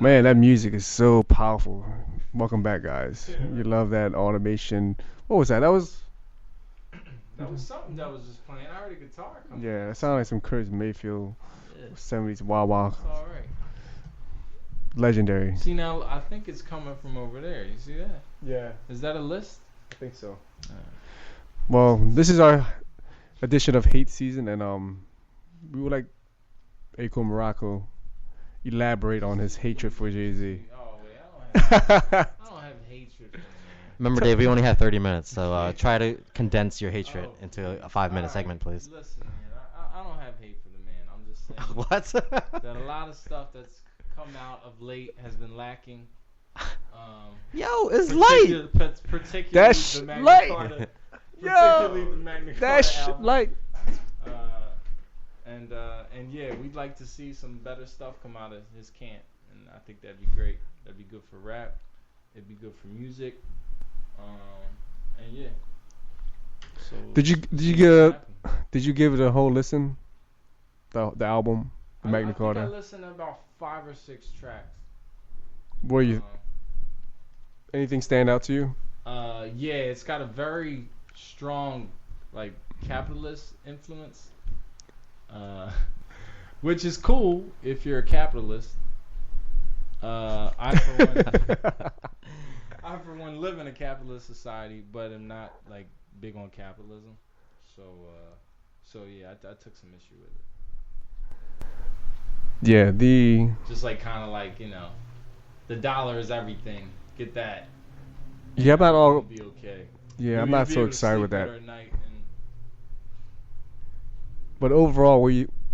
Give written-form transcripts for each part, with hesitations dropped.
Man, that music is so powerful. Welcome back, guys. You love that automation. What was that? That was That was something that was just playing. I heard a guitar coming. yeah. It sounded like some Curtis Mayfield Yeah. 70s wah wah. It's all right. Legendary. See now, I think it's coming from over there. You see that? Yeah, Is that a list? I think so. Alright. Well, this is our edition of Hate Season, and we would like Akon Morocco elaborate on his hatred for Jay-Z. Oh wait, I don't have hatred for the man. Remember, Dave, we only have 30 minutes, so try to condense your hatred Oh, into a 5-minute alright, segment, please. Listen, man, I don't have hate for the man. I'm just saying What? that a lot of stuff that's come out of late has been lacking. Yo, it's light. Particularly That's the Magna light. Carta. Yo, Particularly the Magna Carta that's album. like And yeah, we'd like to see some better stuff come out of his camp, and I think that'd be great. That'd be good for rap. It'd be good for music. And yeah. So Did you give it a whole listen? The album, the Magna I Carta. think I listened to about 5 or 6 tracks. Were you anything stand out to you? Yeah, it's got a very strong like capitalist influence. Which is cool if you're a capitalist. I for one live in a capitalist society, but am not like big on capitalism. So yeah, I took some issue with it. Yeah, Just like kind of like the dollar is everything. Get that. yeah, I'm not all. You'll be okay. Yeah, I'm You'll not be so able to excited sleep with that. better at night and But overall,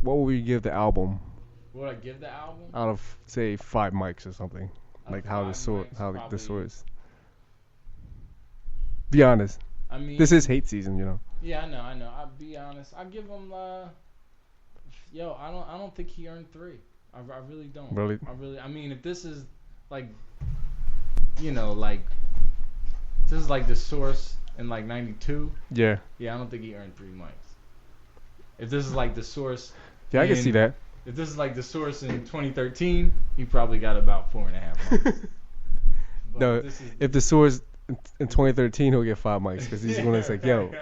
what would you give the album would I give the album? out of say 5 mics or something? Out Like of how the 5 sort, mics, how the probably- source. Be honest. I mean, This is hate season, you know. Yeah, I know. I'll be honest. I give him. I don't think he earned 3. I really don't. Really? I mean, if this is like, like this is like the source in like '92. Yeah. Yeah, I don't think he earned 3 mics. If this is like the source. Yeah, I can see that. If this is like the source in 2013, he probably got about 4.5 mics. But No, this is- if the source in 2013, he'll get 5 mics because he's gonna say, "Yo,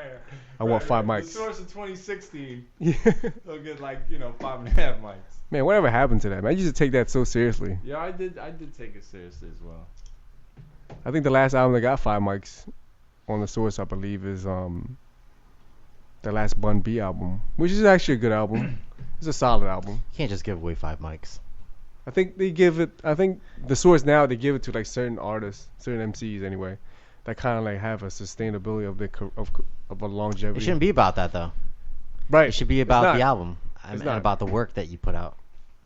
I want 5 The mics." source in 2016, Yeah. he'll get like 5.5 mics. Man, whatever happened to that? Man, I used to take that so seriously. Yeah, I did take it seriously as well. I think the last album that got 5 mics on the source, I believe, is the last Bun B album, which is actually a good album. It's a solid album. You can't just give away 5 mics. I think they give it. I think the source now they give it to like certain artists, certain MCs anyway, that kind of like have a sustainability of a longevity. It shouldn't be about that, though. Right. It should be It's about not. the album It's and not. about the work that you put out.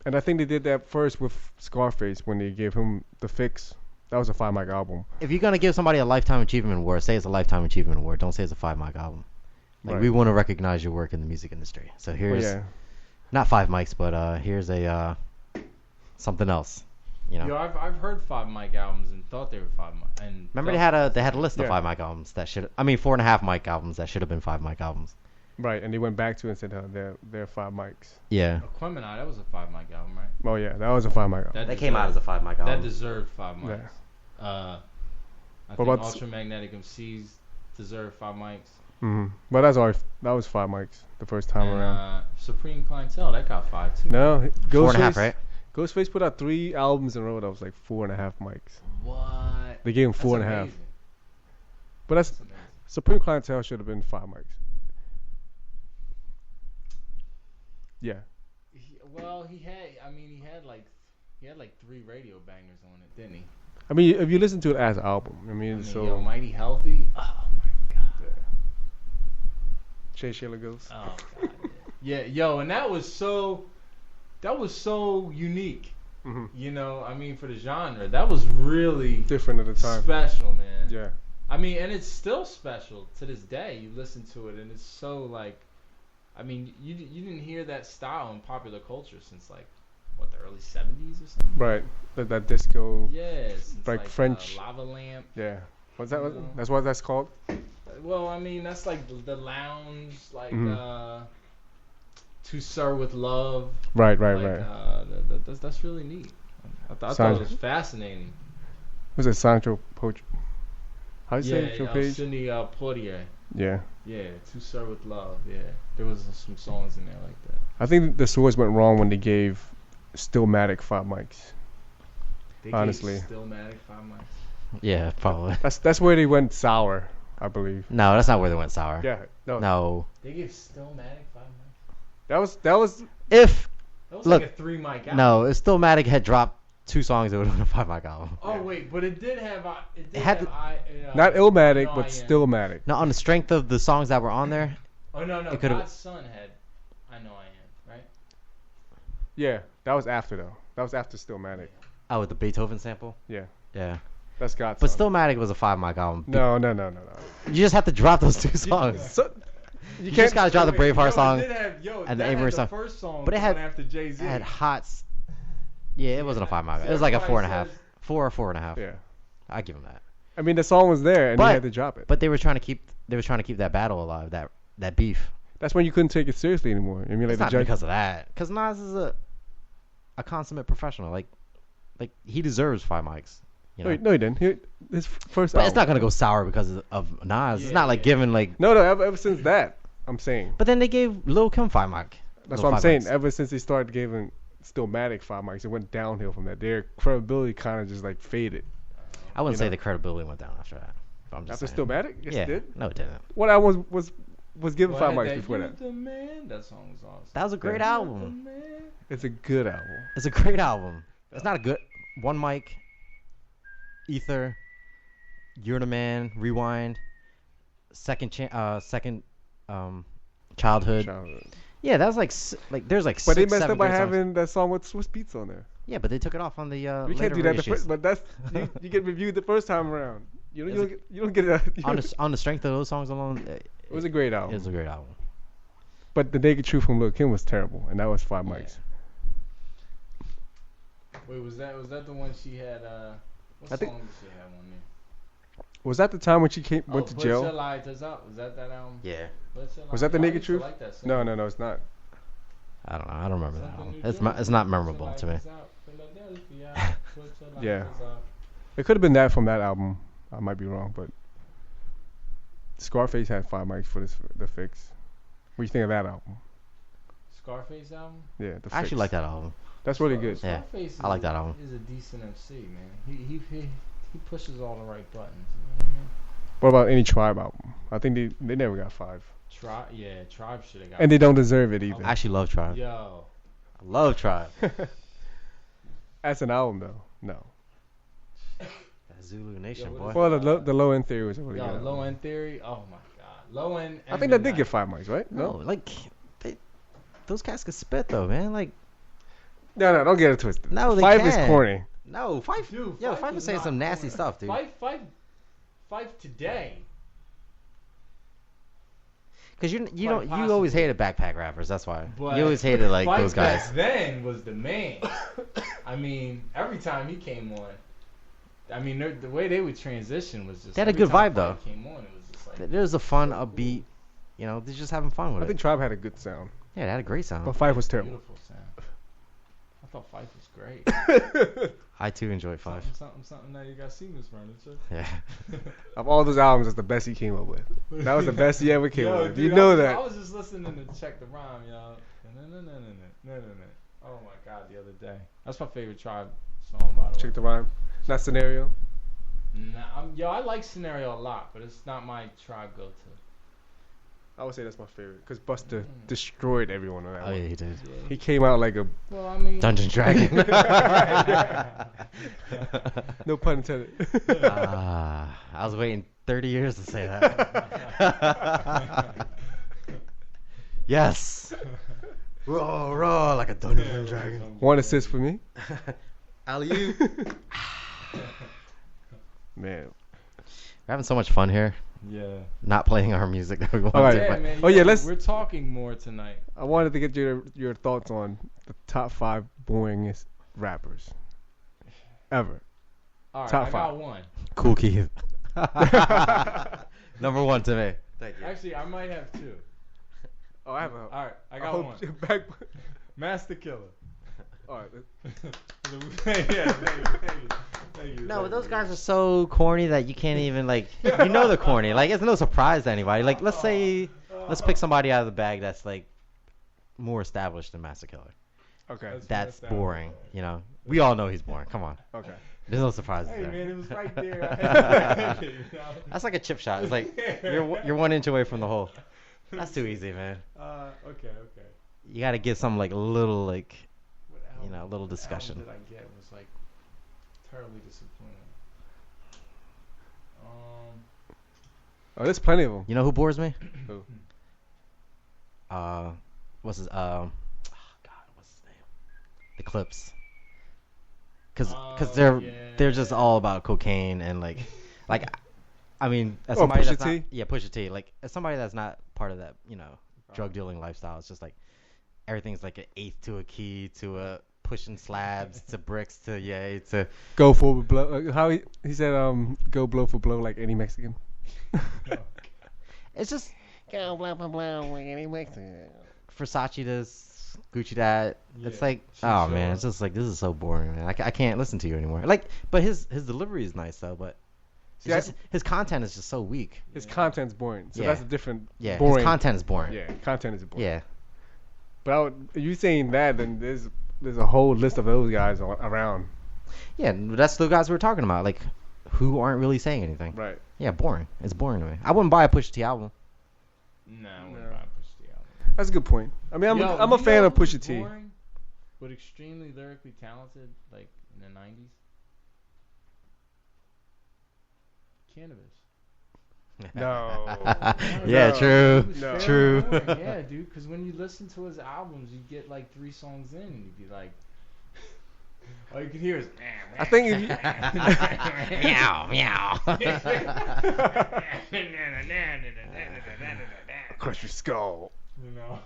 And I think they did that first with Scarface when they gave him The Fix. That was a 5 mic album. If you're going to give somebody a Lifetime Achievement Award, say it's a Lifetime Achievement Award. Don't say it's a 5 mic album. Like, Right. we want to recognize your work in the music industry. So here's, yeah. not 5 mics, but here's a something else. Yo, I've heard 5 mic albums and thought they were 5 mic. And Remember thought- they had a list of Yeah. 5 mic albums that should, 4.5 mic albums that should have been 5 mic albums. Right, and they went back to it and said they're 5 mics. Yeah. Aquemini, that was a 5 mic album, right? Oh yeah, that was a 5 mic album. They came out as a 5 mic album. That deserved 5 mics. Yeah. I What think about Ultramagnetic MCs deserve 5 mics. But that was 5 mics the first time And, around. Supreme Clientele, that got 5 too. No, 4.5, Ghostface, right? Ghostface put out 3 albums in a row that was like 4.5 mics. What? They gave him That's 4.5. amazing. But that's That's amazing. Supreme Clientele should have been 5 mics. Yeah. He had like 3 radio bangers on it, didn't he? I mean, if you listen to it as an album, I mean, so yo, Mighty Healthy. Oh my god. Shay Shayla Ghost. Oh god. Yeah, yo, and that was so unique. Mhm. For the genre, that was really Different at the time. special, man. Yeah. And it's still special to this day. You listen to it, and it's so like, you didn't hear that style in popular culture since like, what, the early '70s or something. Right. That disco. Yeah, since Like French. Lava Lamp. Yeah. What's that? You know? That's what that's called. Well, that's like the lounge, like Mhm. To Sir with Love. Right. Like, that's really neat. I thought it Sandra. was fascinating. Was it Sancho Poach? How you say Yeah, it? Your page? Cindy Poitier. Yeah. Yeah, To Serve with Love. Yeah, there was some songs in there like that. I think the Swords went wrong when they gave Stillmatic 5 mics. They Honestly. gave Stillmatic 5 mics. Yeah, probably. That's where they went sour, I believe. No, that's not where they went sour. Yeah. No. No. They gave Stillmatic 5 mics. That was If That was Look, like a 3 mic album. no, if Stillmatic had dropped 2 songs, it would have been a 5 mic album. Oh wait, but it did have. had not Illmatic, No, but I Am. Stillmatic. Now, on the strength of the songs that were on there, Oh no, It could've- God's Son had I Know I Am, right? Yeah, that was after though. That was after Stillmatic. oh, with the Beethoven sample. Yeah. Yeah, That's God's but Son. Stillmatic was a 5 mic album. No. You just have to drop those 2 songs. So, You just gotta drop the Braveheart song. It did have, and the that Avery had song. The first song, But it had- after Jay-Z. It had hot. Yeah, it wasn't a 5 mic. It was like a 4.5, 4 or 4.5. yeah. I give him that. I mean, the song was there, and But- they had to drop it. But they were trying to keep that battle alive, that beef. That's when you couldn't take it seriously anymore. I mean, like It's the not judge. because of that. Because Nas is a consummate professional. Like he deserves 5 mics. You know? No, he didn't. His first But album. it's not gonna go sour because of Nas. It's Yeah, not like yeah. giving like. No, ever since that, I'm saying. But then they gave Lil Kim 5 mic. That's Lil what I'm 5 saying. mics. Ever since they started giving Stillmatic 5 mics, it went downhill from that. Their credibility kind of just like faded. I wouldn't you say know. the credibility went down after that. But I'm just After saying. Stillmatic? Yes, Yeah. it did. No, it didn't. What album was given Well, 5 had mics that before You're that? the Man. That song was awesome. That was a great Yeah. album. You're the man. It's a good album. It's a great album. It's not a good 1 mic. Ether. You're the Man. Rewind. Second childhood. Childhood. Yeah, that was like there's like. But they 6, messed 7 up by great songs. having that song with Swiss Beats on there. Yeah, but they took it off on the You later can't do that. reissues. But that's you get reviewed the first time around. You don't get it. on the strength of those songs alone, It was a great album. it was a great album. But the Naked Truth from Lil Kim was terrible, and that was 5 mics. Wait, was that the one she had? What I think- song did she have on there? Was that the time when she went to Put Your jail? Lighters Up. Was that album? Yeah. Put Your Was that the Lighters- I Naked used to Truth? like that song. No, it's not. I don't know. I don't remember that Something album. New It's Jersey, not Put Your memorable to me. Lighters Up, Philadelphia, Put Your Yeah. Lighters Up. It could have been that from that album. I might be wrong, but Scarface had 5 mics for the Fix. What do you think of that album? Scarface album. Yeah, the Fix. I actually like that album. That's really good. Yeah, Scarface I like is that a- album. Is a decent MC, man. He pushes all the right buttons. You know what I mean? What about any Tribe album? I think they never got 5, Tribe should have got. and they don't deserve it either. I actually love Tribe. Yo, I love Tribe. As an album though, no. That Zulu Nation, Yo, boy. Well, the low end theory was a really good. album. Low End Theory. Oh my God, Low End. I think that did get 5 mics, right? No, like those cats can spit though, man. Like No, don't get it twisted. No, they 5 is can't. corny. no, Fife. Dude, Yo, Fife Fife is is saying not some nasty corny. stuff, dude. Fife today. Because you Quite don't you possibly. always hated backpack rappers. That's why But you always hated like Fife those guys. back then was the man. I mean, every time he came on, I mean, the way they would transition was just. They had a every good time vibe, though. Fife came on, it was just like. There's a fun, upbeat. You know, they're just having fun with I think it. Tribe had a good sound, Yeah, they had a great sound. but 5 was terrible. Beautiful sound. I thought Fife was great. I too enjoyed Fife. Something that you got seen this furniture. Yeah. Of all those albums, that's the best he came up with. That was the best he ever came Yo, up with. dude, You know I that. was just listening to Check the Rhyme, y'all. No. Oh my God, the other day. That's my favorite Tribe song, by the way. Check the rhyme. Not scenario. Nah, I like Scenario a lot, but it's not my Tribe go-to. I would say that's my favorite because Busta destroyed everyone on that Oh one. yeah, he did. He came out like a Well, I mean, Dungeon Dragon. no pun intended. I was waiting 30 years to say that. Yes. Roar like a Dungeon Dragon. One assist for me. Alley-oop. Man. We're having so much fun here. yeah. Not playing our music that we want All right. to. Yeah, But man. Oh, yeah, yo, let's- We're talking more tonight. I wanted to get your thoughts on the top 5 boringest rappers ever. All right, Top I five. got one. Cool Keith. Number 1 to me. Thank you. Actually, I might have two. Oh, I have a. All right, I I got hope one. you're back. Master Killer. All right. Yeah, thank you. No, but those guys are so corny that you can't even like. You know they're corny. Like it's no surprise to anybody. Like let's pick somebody out of the bag that's like more established than Master Killer. Okay. That's boring. You know, we all know he's boring. Come on. Okay. There's no surprises Hey there. man, it was right there. You know? That's like a chip shot. It's like you're 1 inch away from the hole. That's too easy, man. Okay. You got to give some like a little like What album, a little discussion. What album did I get was like terribly disappointing. Oh, there's plenty of them. You know who bores me? Who? What's his God, what's his name? The Clips. Cause they're just all about cocaine and like I mean as somebody Pusha that's T? not, yeah, Pusha T, like as somebody that's not part of that, drug dealing lifestyle, it's just like everything's like an eighth to a key to a pushing slabs to bricks to to Go for blow. How he said go blow for blow like any Mexican. it's just Go blow for blow like any Mexican. Versace this, Gucci that. It's Yeah, like, man, it's just like this is so boring, man. I can't listen to you anymore. Like, but his delivery is nice though, but See, his content is just so weak. His content's boring, so Yeah. that's a different. Yeah, boring. his content is boring. Yeah, content is boring. Yeah. But you saying that, then there's a whole list of those guys around. Yeah, that's the guys we were talking about, like who aren't really saying anything. Right. Yeah, boring. It's boring to me. I wouldn't buy a Pusha T album. No, I No. wouldn't buy Pusha T album. That's a good point. I mean, Yo, I'm a you fan know of Pusha who's T. boring, but extremely lyrically talented, like in the 90s? Cannabis. No. Yeah, No. true. He was No. very True. boring, yeah, dude, because when you listen to his albums, you get like 3 songs in, and you'd be like, all you could hear is, I think if you, Meow, meow. crush your skull. you know,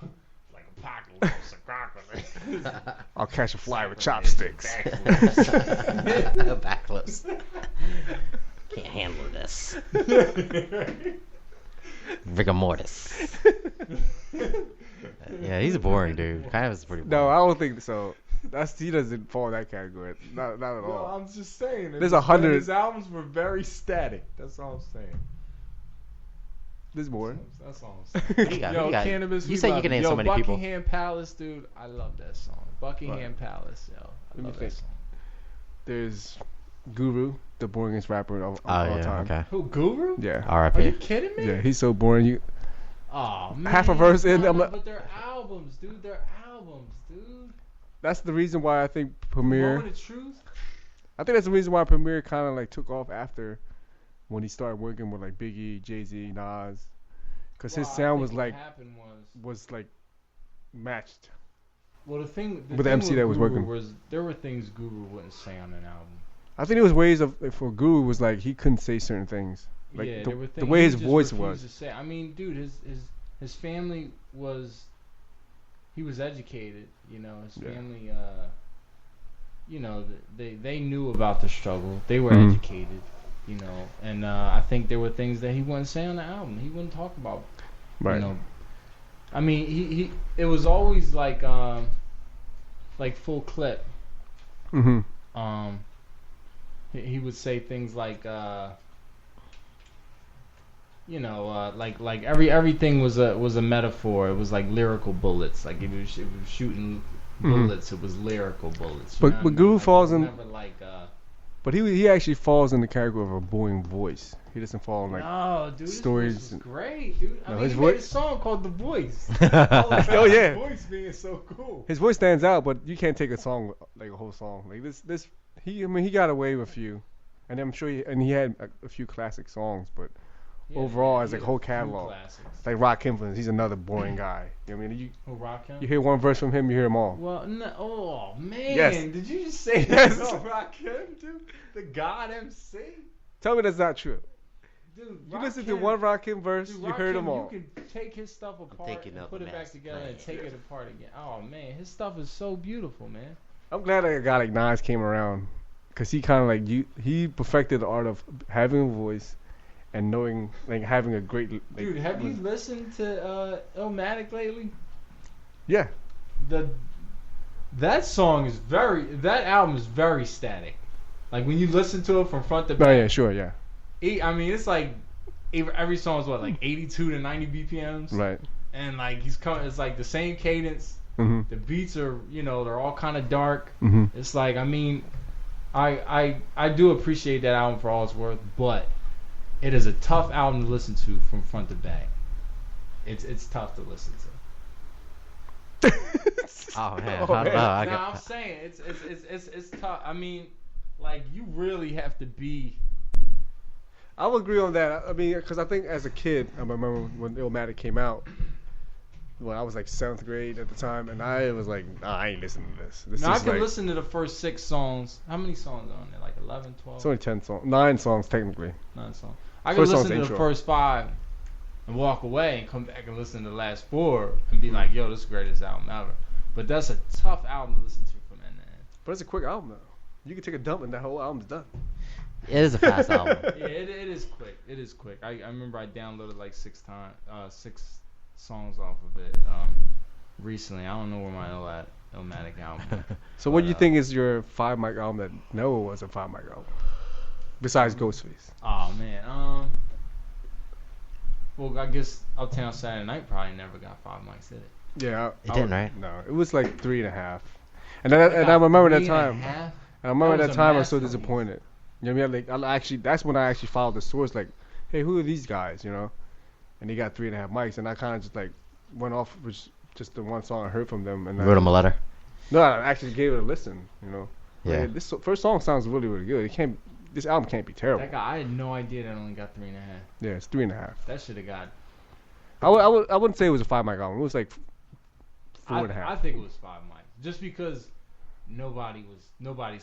like apocalypse, apocalypse. I'll catch a fly with chopsticks. Backflips. Can't handle this. Rigor mortis. Yeah, he's boring, dude. Kind of is pretty boring. No, I don't think so. He doesn't fall in that category. Not at No, all. I'm just saying. There's 100 His albums were very static. That's all I'm saying. There's more. That's all I'm saying. You got- Yo, you got- Cannabis. you we said you love can it. name Yo, so many people. Buckingham Palace, dude. I love that song. Buckingham Palace, yo. I Let me love that think. song. There's Guru, the boringest rapper of Oh, all yeah, time. okay. Who, Guru? Yeah. Are you R.I.P. kidding me? Yeah, he's so boring. Oh man. Half a verse in, I'm like- but they're albums, dude. They're albums, dude. That's the reason why I think Premier. Moment of Truth. I think that's the reason why Premier kind of like took off after when he started working with like Biggie, Jay-Z, Nas, because his Well, I sound think was what like happened was like matched. well, the thing With the MC that was Guru working. was there were things Guru wouldn't say on an album. I think it was ways of for Guru was like he couldn't say certain things. Like Yeah, the, there were the things way he his just voice refused was. to say. I mean, dude, his family was he was educated. You know, his Yeah. family. You know, they knew about the struggle. They were Mhm. educated. You know, and I think there were things that he wouldn't say on the album. He wouldn't talk about. Right. You know, I mean, he it was always like full clip. Mm-hmm. He would say things like like everything was a metaphor. It was like lyrical bullets. Like if it was shooting bullets, it was lyrical bullets. You know But what I Guru mean? Like, falls it was in. never like But he actually falls in the category of a boring voice. He doesn't fall in like. no, dude, stories this voice and- was great, dude. I No, mean, his he made a voice- song called "The Voice." Oh, yeah. His voice being so cool. His voice stands out, but you can't take a song like a whole song like this. He got away with a few, and I'm sure he had a few classic songs, but Yeah, overall, yeah, as he a had whole few catalog. classics. like Rakim, he's another boring guy. You know what I mean, Who, Rakim? you hear one verse from him, you hear them all. Well, no, oh man, Yes. did you just say Yes. that about Rakim, dude? The God MC, Tell me that's not true. dude. You listen to one Rakim verse, Dude, you heard Rakim, them all. You can take his stuff apart thinking and of put the it back master together and plan. take it apart again. Oh man, his stuff is so beautiful, man. I'm glad that a guy like Nas came around, cause he kind of like he perfected the art of having a voice, and knowing like having a great. Like, Dude, have you listened to Illmatic lately? Yeah. The That album is very static. Like when you listen to it from front to back. Oh yeah, sure, yeah. I mean, it's like every song is like 82 to 90 BPMs. Right. And like it's like the same cadence. Mm-hmm. The beats are, they're all kind of dark. Mm-hmm. It's like, I mean, I do appreciate that album for all it's worth, but it is a tough album to listen to from front to back. It's tough to listen to. Oh man, Oh, man. I'm saying it's tough. I mean, like you really have to be. I would agree on that. I mean, because I think as a kid, I remember when Illmatic came out. Well, I was like 7th grade at the time, and I was like, nah, I ain't listening to this. Now I can listen to the first 6 songs. How many songs are on there? Like 11, 12? It's only 10 songs. 9 songs, technically. 9 songs. I can First listen song's to the intro. first 5 and walk away and come back and listen to the last 4 and be like, yo, this is the greatest album ever. But that's a tough album to listen to from end to end. But it's a quick album, though. You can take a dump and that whole album's done. It is a fast album. Yeah, it is quick. It is quick. I remember I downloaded like 6 songs off of it recently. I don't know where my Illmatic album went. So what do you think is your 5 mic album that never was a 5 mic album? Besides Ghostface. Oh, man. Well, I guess Uptown Saturday Night probably never got 5 mics, did it? Yeah. It didn't, right? No, it was like 3.5. And I remember that time. 3.5? And I remember That that was a time I was so masterpiece. disappointed. You know what I mean? That's when I actually followed the source. Like, hey, who are these guys? You know? And he got 3.5 mics, and I kind of just like went off with just the one song I heard from them. And You wrote him a letter. No, I actually gave it a listen. You know? Yeah. Like, this first song sounds really, really good. This album can't be terrible. That guy, I had no idea that only got 3.5. Yeah, it's 3.5. That should have got. I wouldn't say it was a 5 mic album. It was like 4.5. I think it was 5 mics, just because nobody's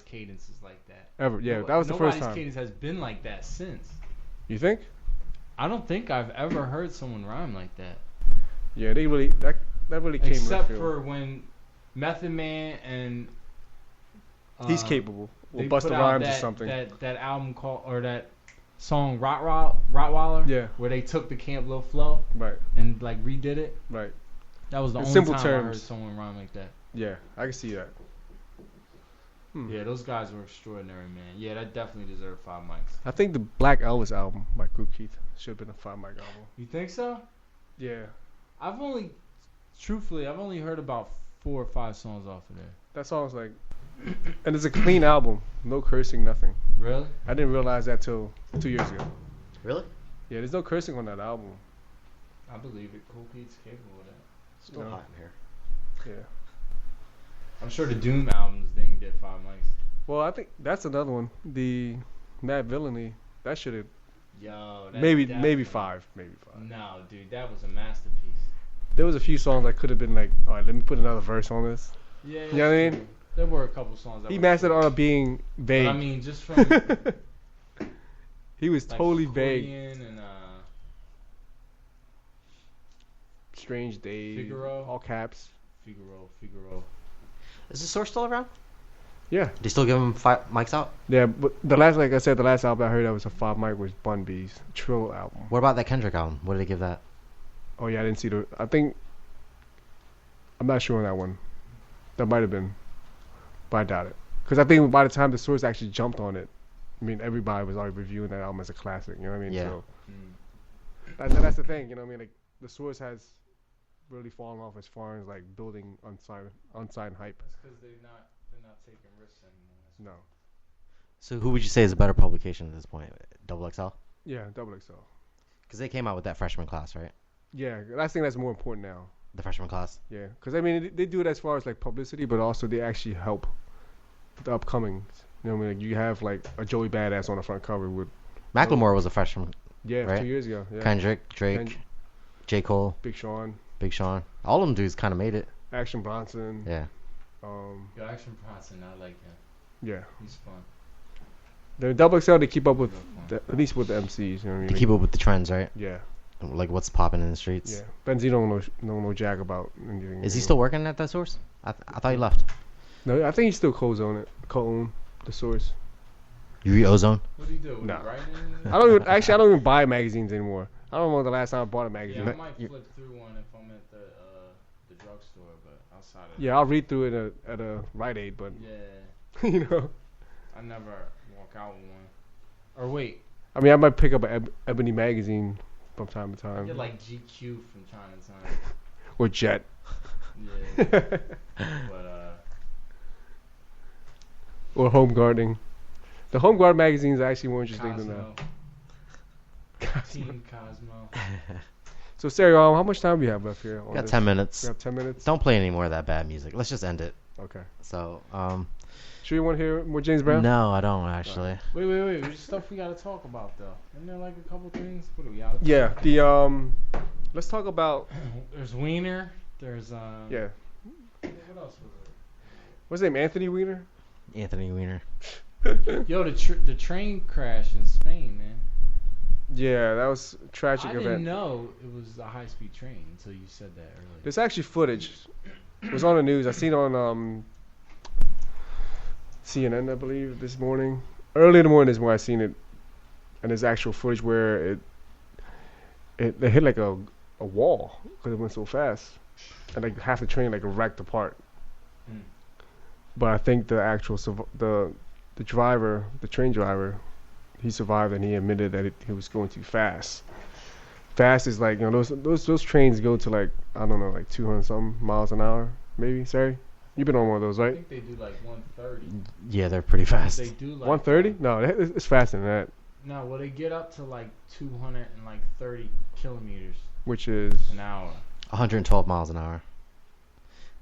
cadence is like that. Ever, yeah, that was the first Nobody's time. cadence has been like that since. You think? I don't think I've ever heard someone rhyme like that. Yeah, they really that really came. Except left field. for when Method Man and He's capable. Or they Busta put out Rhymes that, or something. That album that song Rottweiler. Yeah. Where they took the Camp Lo flow Right, and like redid it. right. That was the In only simple time I heard terms. someone rhyme like that. Yeah, I can see that. Yeah, those guys were extraordinary, man. Yeah, that definitely deserved 5 mics. I think the Black Elvis album by Cool Keith should have been a 5 mic album. You think so? Yeah, Truthfully, I've only heard about 4 or 5 songs off of there. that song's like, and it's a clean album, no cursing, nothing. Really? I didn't realize that till 2 years ago. Really? Yeah, there's no cursing on that album. I believe it. Cool Pete's capable of that. Still No. hot in here. Yeah. I'm sure the Doom albums didn't get 5 mics. Well, I think that's another one. The Mad Villainy, that should have Yo, that maybe definitely- 5. No, dude, that was a masterpiece. There was a few songs that could have been like, all right, let me put another verse on this. Yeah, You know what I mean? There were a couple songs that He were mastered cool. on being vague. But I mean, just from like He was totally vague. Accordion and Strange Days. Figaro. All caps. Figaro. Is the source still around? Yeah. Do you still give him 5 mics out? Yeah, but the last album I heard that was a 5 mic was Bun B's Trill album. What about that Kendrick album? What did they give that? Oh yeah, I didn't see I'm not sure on that one. That might have been, but I doubt it. Because I think by the time the source actually jumped on it, I mean everybody was already reviewing that album as a classic. You know what I mean? Yeah. So that's the thing. You know what I mean? Like the source has really fallen off as far as like building unsigned hype. That's because they're not taking risks anymore. No. So who would you say is a better publication at this point? Double XL? Yeah, Double XL. Because they came out with that freshman class, right? Yeah, I think that's more important now. The freshman class. Yeah, because I mean they do it as far as like publicity, but also they actually help the upcomings. You know what I mean? Like, you have like a Joey Badass on the front cover with Macklemore was a freshman. yeah Right? 2 years ago. Yeah. Kendrick, Drake, J. Cole, Big Sean, Big Sean. All of them dudes kind of made it. Action Bronson. Yeah. Yo, Action Bronson, I like him. Yeah. He's fun. The Double XL they keep up with Real fun. at least with the MCs. You know what I mean? To keep up with the trends, right? Yeah. Like what's popping in the streets. Yeah. Benzino don't know jack about anything. Is he still working at that source? I thought he left. No, I think he still co-own the source. You read Ozone? What do you do? Nah. Writing? I don't even buy magazines anymore. I don't know the last time I bought a magazine. Yeah, I might flip through one if I'm at the drugstore, but outside of Yeah, I'll read through it at a Rite Aid, but yeah, you know, I never walk out with one. Or wait, I mean, I might pick up an Ebony magazine from time to I time, get like GQ from time to time. or Jet. Yeah, but Or Home Guarding. The Home Guard magazine is actually more interesting than that. Team Cosmo. So, Sarah, how much time do we have left here? We got 10 minutes. We have 10 minutes? Don't play any more of that bad music. Let's just end it. Okay. So, Sure you want to hear more James Brown? no, I don't actually. Wait. There's stuff we gotta talk about though. Isn't there like a couple things? What do we gotta? Yeah, let's talk about, There's Wiener. There's yeah. What else was it? What's his name, Anthony Weiner? Anthony Weiner. Yo, the train crash in Spain, man. Yeah, that was a tragic I event. didn't know it was a high-speed train until you said that earlier. There's actually footage. It was on the news. I seen it on CNN, I believe, this morning. Early in the morning is when I seen it, and there's actual footage where it hit like a wall because it went so fast, and like half the train like wrecked apart. Mm. But I think the actual the driver, the train driver, he survived, and he admitted that he was going too fast. Fast is like, you know, those trains go to like, I don't know, like 200 something miles an hour, maybe. Sorry, you've been on one of those, I right? think they do like 130. Yeah, they're pretty fast. They do like 130? No, it's faster than that. No, well they get up to like 230 kilometers Which is an hour. 112 miles an hour.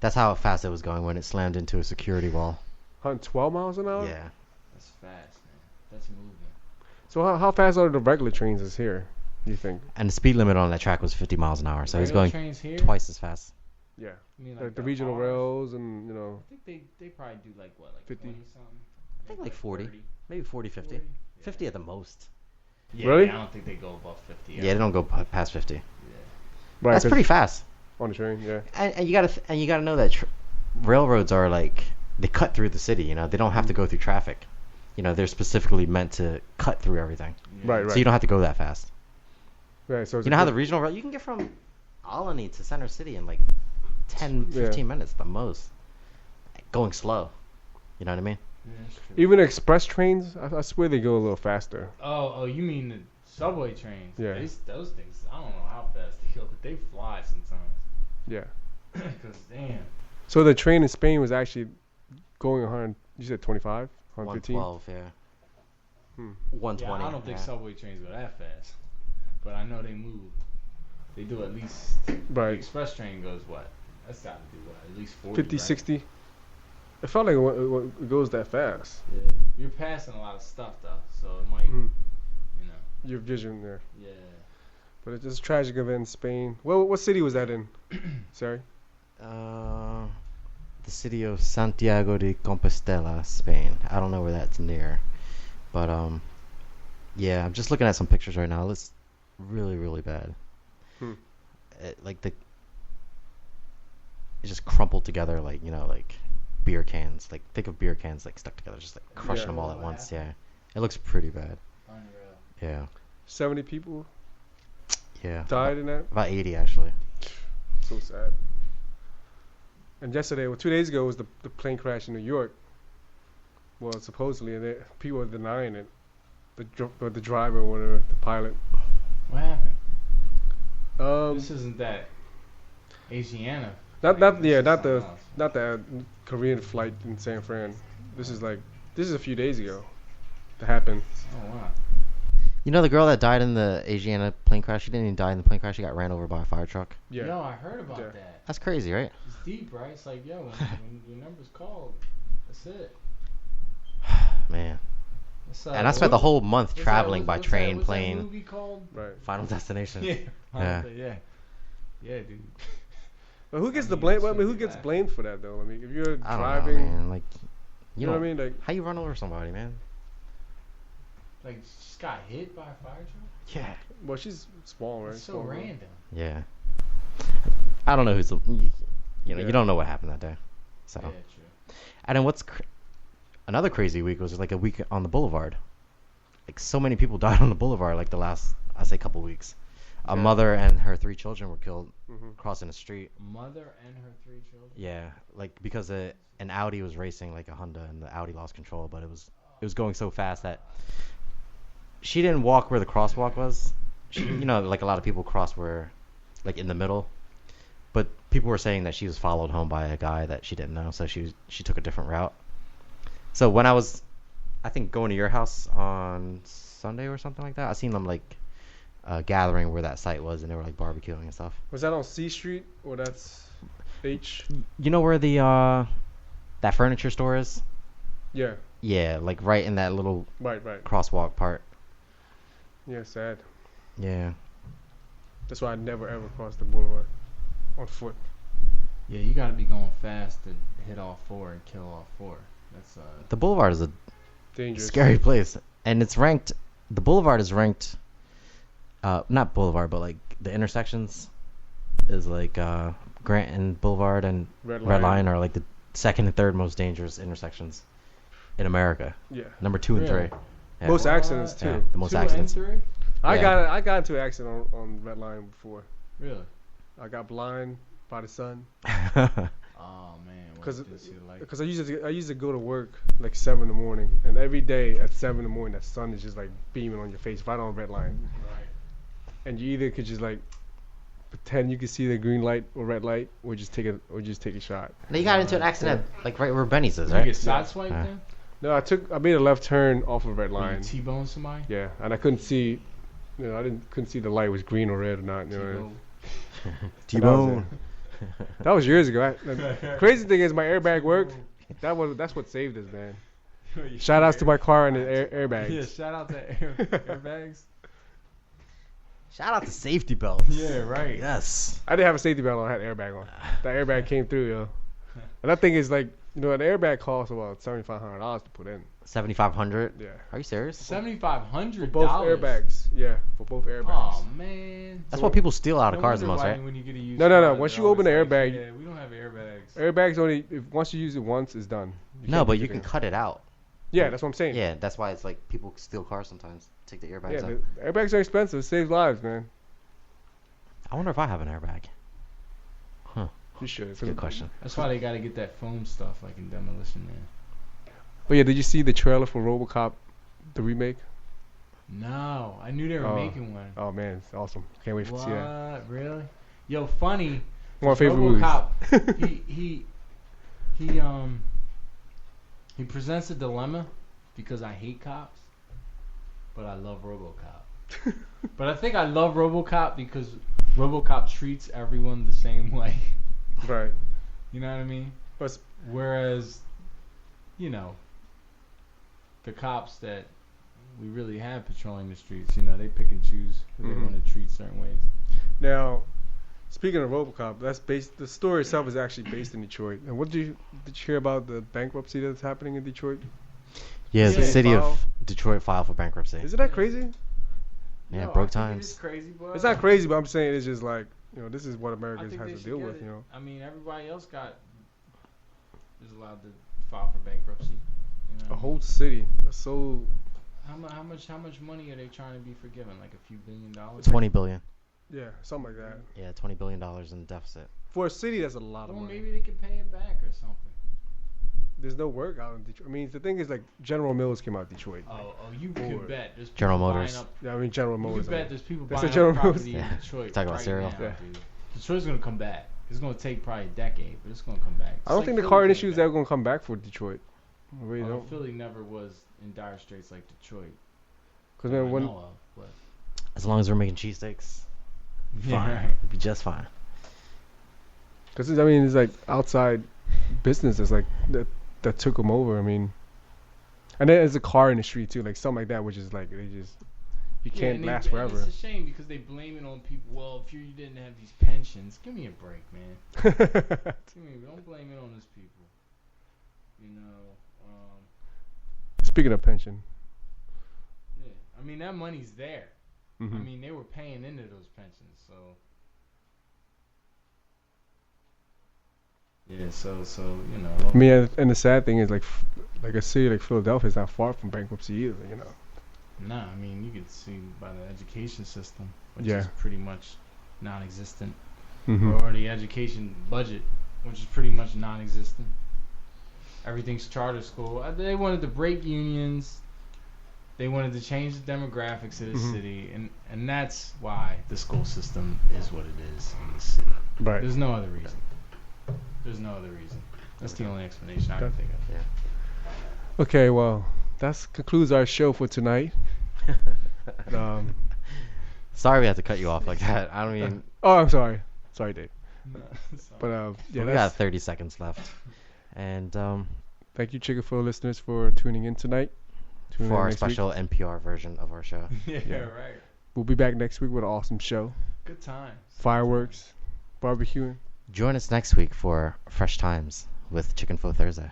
That's how fast it was going when it slammed into a security wall. 112 miles an hour. Yeah. That's fast, man. That's moving. So how fast are the regular trains is here? You think? And the speed limit on that track was 50 miles an hour, so he's Regular going trains here? twice as fast. Yeah. You mean Like the regional R's? rails and, you know. I think they probably do like what, like 50? 20 something. I think like 40. 30, Maybe 40, 50. 40? 50 at the most. Yeah, Really? I don't think they go above 50. Yeah, they don't go past 50. Yeah. Right, That's 'cause pretty fast. on the train. Yeah. And you gotta know that railroads are like, they cut through the city. You know, they don't have to go through traffic. You know, they're specifically meant to cut through everything. Yeah. Right. So you don't have to go that fast. Right. So it's You a know how the good- regional rail, you can get from Albany to Center City in like 10, 15 minutes the most. Going slow. You know what I mean? Yeah, that's true. even express trains, I swear they go a little faster. Oh, you mean the subway trains? Yeah. Those things, I don't know how fast they go, but they fly sometimes. Yeah. Cause damn. So the train in Spain was actually going 100. You said 25, 115. 112, yeah. Hmm. 120. Yeah, I don't think yeah. subway trains go that fast, but I know they move. They do at least. The Right. express train goes what? That's got to do what? At least 40. 50, right? 60. It felt like it goes that fast. Yeah. You're passing a lot of stuff though, so it might, Mhm. you know. Your vision there. Yeah. But it's just a tragic event in Spain. What city was that in? Sorry. The city of Santiago de Compostela, Spain. I don't know where that's near, but yeah, I'm just looking at some pictures right now. It looks really, really bad. Hmm. It just crumpled together, like, you know, like beer cans. Like, think of beer cans like stuck together, just like crushing Yeah. them all at once. Yeah, it looks pretty bad. Unreal. Yeah, 70 people yeah. died in that. About 80 actually. So sad. And yesterday, 2 days ago, was the plane crash in New York. Well, supposedly, and people are denying it. The driver or whatever, the pilot. What happened? This This isn't that Asiana. not thing. This is not the something else. not the Korean flight in San Fran. This is a few days ago. That happened. Oh wow. You know the girl that died in the Asiana plane crash? She didn't even die in the plane crash. She got ran over by a fire truck. Yeah. Yo, I heard about Yeah. that. That's crazy, right? It's deep, right? It's like, yo, when your number's called, that's it. Man. What's, And I spent the whole month what's traveling that, by what's train, that, what's plane, That movie called? Right. Final Destination. Yeah. Yeah. Yeah, dude. But who gets I the mean, blame? it's I mean, who really gets bad. blamed for that though? I mean, if you're I don't driving, know, man. Like, you know what I mean? Like, How you run over somebody, man? Like, she just got hit by a fire truck? Yeah. well, she's small, right? It's so Small girl. random. Yeah. I don't know who's the. You know, Yeah. you don't know what happened that day. So. Yeah, true. And then another crazy week was like a week on the boulevard. Like so many people died on the boulevard like the last, I say, couple weeks. A mother and her 3 children were killed crossing the street. Mother and her 3 children. Yeah, like because an Audi was racing like a Honda, and the Audi lost control, but it was going so fast that she didn't walk where the crosswalk was. She, like a lot of people cross where, like in the middle. But people were saying that she was followed home by a guy that she didn't know, so she took a different route. So when I was, I think, going to your house on Sunday or something like that, I seen them like gathering where that site was, and they were like barbecuing and stuff. Was that on C Street or that's H? You know where the that furniture store is? Yeah. Yeah, like right in that little Right. crosswalk part. Yeah, sad. Yeah. That's why I never ever cross the boulevard on foot. Yeah, you gotta be going fast to hit all 4 and kill all 4. That's The boulevard is a dangerous, scary place, and it's ranked. The boulevard is ranked. Not boulevard, but like the intersections is like Grant and Boulevard and Red Line are like the second and third most dangerous intersections in America. Yeah. Number 2 and Really? 3. Yeah. Most accidents too. Yeah, the most 2 accidents. and 3? I Yeah. got into an accident on Red Line before. Really? I got blind by the sun Oh man. What because is it like? I used to go to work like 7 in the morning, and every day at 7 in the morning, that sun is just like beaming on your face right on Red Line, Right. and you either could just like pretend you could see the green light or red light, or just take a shot. Now you got into an accident like right where Benny's is, Did you get right? sideswiped Yeah. then? No, I made a left turn off of Red Did you Line. T-bone somebody? Yeah, and I couldn't see. Couldn't see the light was green or red or not. T-bone. That was years ago. The crazy thing is my airbag worked. That's what saved us, man. Shout outs to my car and the airbags. Yeah, shout out to airbags. Shout out to safety belts. Yeah, right. Yes. I didn't have a safety belt on. I had an airbag on. That airbag came through, yo. And that thing is like, an airbag costs about $7,500 to put in. 7,500. Yeah. Are you serious? $7,500. Both airbags. Yeah, for both airbags. Oh man. That's what people steal out of No cars the wonder most, why right? when you get a used No. car, Once they're you open the always like, airbag- yeah, we don't have airbags. Airbags only once you use it once, it's done. No, but you can cut it out. Yeah, that's what I'm saying. Yeah, that's why it's like people steal cars sometimes. Take the airbags Yeah, out. the airbags are expensive. It saves lives, man. I wonder if I have an airbag. You should. That's a good question. That's why they gotta get that foam stuff like in Demolition Man. Oh yeah, did you see the trailer for RoboCop, the remake? No, I knew they were making one. Oh man, it's awesome. Can't wait to see that. What? Really? Yo, funny. One of my favorite movies. RoboCop. he presents a dilemma because I hate cops, but I love RoboCop. But I think I love RoboCop because RoboCop treats everyone the same way. Right. You know what I mean? But Whereas, the cops that we really have patrolling the streets, they pick and choose who they want to treat certain ways. now, speaking of RoboCop, the story itself is actually based in Detroit. And did you hear about the bankruptcy that's happening in Detroit? Yeah, the Yeah. city File. of Detroit filed for bankruptcy. Isn't that crazy? Yeah, Yo, broke I think it is times. crazy, but It's not crazy, but I'm saying it's just like, this is what I Americans think have they to should deal get with, it. you know. I mean, everybody else is allowed to file for bankruptcy. A whole city. That's so. How much money are they trying to be forgiven? Like a few $billion? 20 billion. Yeah, something like that. Yeah, $20 billion in deficit. For a city, that's a lot of Well, money. maybe they can pay it back or something. There's no work out in Detroit. I mean, the thing is, like, General Mills came out of Detroit. Oh, you could bet. There's people General buying Motors. Up, Yeah, I mean, General you Motors. could bet there's people That's buying a General up property Motors. in Detroit. Talk about right cereal. now, Yeah. dude. Detroit's gonna come back. It's gonna take probably a decade, but it's gonna come back. I don't think the car industry is ever going to come back for Detroit. I really Well, don't. Philly never was in dire straits like Detroit. Because, that man, I when. know of, but As long as we're making cheesesteaks, Yeah, fine. right. It'll be just fine. Because, I mean, it's like outside businesses like that took them over. I mean. And then there's a car industry, too. Like, something like that, which is like, you Yeah, can't and last and forever. It's a shame because they blame it on people. Well, if you didn't have these pensions, give me a break, man. Don't blame it on these people. Speaking of pension. Yeah, I mean that money's there. Mhm. I mean they were paying into those pensions, so. Yeah, so. I mean, and the sad thing is, like a city like Philadelphia is not far from bankruptcy either, Nah, I mean, you could see by the education system, which Yeah. is pretty much non-existent, Mm-hmm. or the education budget, which is pretty much non-existent. Everything's charter school. They wanted to break unions. They wanted to change the demographics of the Mhm. city, and that's why the school system is what it is in the city. Right. There's no other reason. There's no other reason. That's the only explanation I can think of. Yeah. Okay, well, that concludes our show for tonight. Um, Sorry we had to cut you off like that. I don't mean. oh, I'm sorry. Sorry, Dave. No, But yeah, We got that's, 30 seconds left. And thank you, ChickenPho listeners, for tuning in tonight. Tune in for our next week. special NPR version of our show. yeah, Yeah. right. We'll be back next week with an awesome show. Good times. Fireworks, barbecuing. Join us next week for Fresh Times with ChickenPho Thursday.